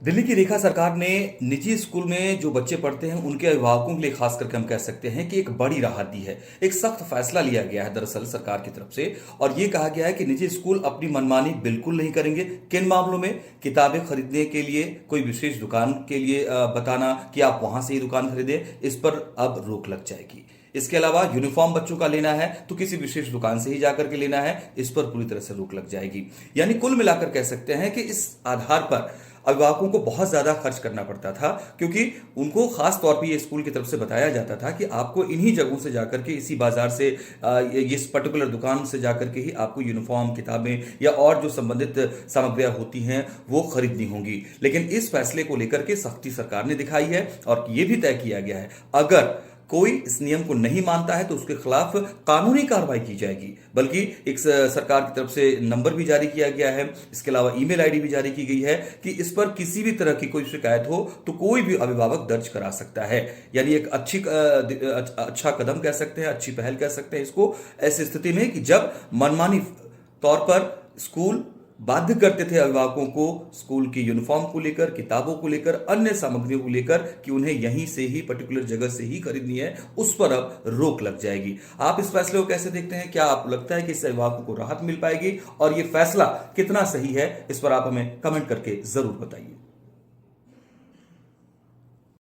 दिल्ली की रेखा सरकार ने निजी स्कूल में जो बच्चे पढ़ते हैं उनके अभिभावकों के लिए खास करके हम कह सकते हैं कि एक बड़ी राहत दी है। एक सख्त फैसला लिया गया है दरअसल सरकार की तरफ से, और ये कहा गया है कि निजी स्कूल अपनी मनमानी बिल्कुल नहीं करेंगे। किन मामलों में? किताबें खरीदने के लिए कोई विशेष दुकान के लिए बताना कि आप वहां से ही दुकान खरीदें, इस पर अब रोक लग जाएगी। इसके अलावा यूनिफॉर्म बच्चों का लेना है तो किसी विशेष दुकान से ही जाकर के लेना है, इस पर पूरी तरह से रोक लग जाएगी। यानी कुल मिलाकर कह सकते हैं कि इस आधार पर अभिभावकों को बहुत ज्यादा खर्च करना पड़ता था, क्योंकि उनको खास तौर पे ये स्कूल की तरफ से बताया जाता था कि आपको इन्हीं जगहों से जाकर के, इसी बाजार से, इस पर्टिकुलर दुकान से जाकर के ही आपको यूनिफॉर्म, किताबें या और जो संबंधित सामग्रियां होती हैं वो खरीदनी होंगी। लेकिन इस फैसले को लेकर के सख्ती सरकार ने दिखाई है और ये भी तय किया गया है, अगर कोई इस नियम को नहीं मानता है तो उसके खिलाफ कानूनी कार्रवाई की जाएगी। बल्कि एक सरकार की तरफ से नंबर भी जारी किया गया है, इसके अलावा ईमेल आईडी भी जारी की गई है कि इस पर किसी भी तरह की कोई शिकायत हो तो कोई भी अभिभावक दर्ज करा सकता है। यानी एक अच्छा कदम कह सकते हैं, अच्छी पहल कह सकते हैं इसको, ऐसी स्थिति में कि जब मनमानी तौर पर स्कूल बाध्य करते थे अभिभावकों को स्कूल की यूनिफॉर्म को लेकर, किताबों को लेकर, अन्य सामग्रियों को लेकर कि उन्हें यहीं से ही, पर्टिकुलर जगह से ही खरीदनी है, उस पर अब रोक लग जाएगी। आप इस फैसले को कैसे देखते हैं? क्या आपको लगता है कि इससे अभिभावकों को राहत मिल पाएगी और यह फैसला कितना सही है? इस पर आप हमें कमेंट करके जरूर बताइए।